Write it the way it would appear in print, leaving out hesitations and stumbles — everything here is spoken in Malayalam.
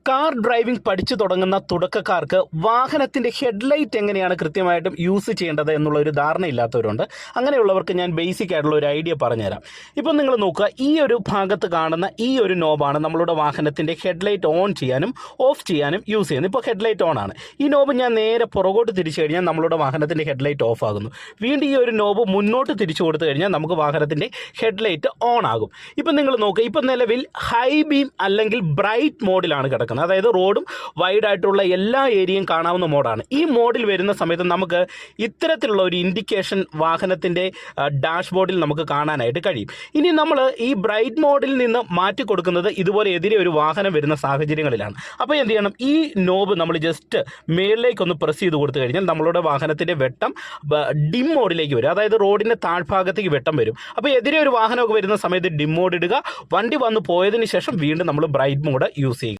കാർ ഡ്രൈവിംഗ് പഠിച്ചു തുടങ്ങുന്ന തുടക്കക്കാർക്ക് വാഹനത്തിന്റെ ഹെഡ്ലൈറ്റ് എങ്ങനെയാണ് കൃത്യമായിട്ടും യൂസ് ചെയ്യേണ്ടത് എന്നുള്ള ഒരു ധാരണയില്ലാത്തവരുണ്ട്. അങ്ങനെയുള്ളവർക്ക് ഞാൻ ബേസിക് ആയിട്ടുള്ള ഒരു ഐഡിയ പറഞ്ഞുതരാം. ഇപ്പം നിങ്ങൾ നോക്കുക, ഈ ഒരു ഭാഗത്ത് കാണുന്ന ഈ ഒരു നോബാണ് നമ്മളുടെ വാഹനത്തിന്റെ ഹെഡ്ലൈറ്റ് ഓൺ ചെയ്യാനും ഓഫ് ചെയ്യാനും യൂസ് ചെയ്യുന്നത്. ഇപ്പോൾ ഹെഡ്ലൈറ്റ് ഓൺ ആണ്. ഈ നോബ് ഞാൻ നേരെ പുറകോട്ട് തിരിച്ചു കഴിഞ്ഞാൽ നമ്മളുടെ വാഹനത്തിന്റെ ഹെഡ്ലൈറ്റ് ഓഫ് ആകുന്നു. വീണ്ടും ഈ ഒരു നോബ് മുന്നോട്ട് തിരിച്ചു കൊടുത്തു കഴിഞ്ഞാൽ നമുക്ക് വാഹനത്തിന്റെ ഹെഡ്ലൈറ്റ് ഓൺ ആകും. ഇപ്പം നിങ്ങൾ നോക്കുക, ഇപ്പം നിലവിൽ ഹൈ ബീം അല്ലെങ്കിൽ ബ്രൈറ്റ് മോഡിലാണ് കിടക്കുന്നത്. അതായത് റോഡും വൈഡ് ആയിട്ടുള്ള എല്ലാ ഏരിയയും കാണാവുന്ന മോഡാണ്. ഈ മോഡിൽ വരുന്ന സമയത്ത് നമുക്ക് ഇത്തരത്തിലുള്ള ഒരു ഇൻഡിക്കേഷൻ വാഹനത്തിന്റെ ഡാഷ്ബോർഡിൽ നമുക്ക് കാണാനായിട്ട് കഴിയും. ഇനി നമ്മൾ ഈ ബ്രൈറ്റ് മോഡിൽ നിന്ന് മാറ്റി കൊടുക്കുന്നത് ഇതുപോലെ എതിരെ ഒരു വാഹനം വരുന്ന സാഹചര്യങ്ങളിലാണ്. അപ്പോൾ എന്ത് ചെയ്യണം, ഈ നോബ് നമ്മൾ ജസ്റ്റ് മേളിലേക്കൊന്ന് പ്രസ് ചെയ്ത് കൊടുത്തു കഴിഞ്ഞാൽ നമ്മളുടെ വാഹനത്തിന്റെ വെട്ടം ഡിം മോഡിലേക്ക് വരും. അതായത് റോഡിന്റെ താഴ്ഭാഗത്തേക്ക് വെട്ടം വരും. അപ്പോൾ എതിരെ ഒരു വാഹനമൊക്കെ വരുന്ന സമയത്ത് ഡിം മോഡ് ഇടുക. വണ്ടി വന്ന് പോയതിന് ശേഷം വീണ്ടും നമ്മൾ ബ്രൈറ്റ് മോഡ് യൂസ് ചെയ്യുക.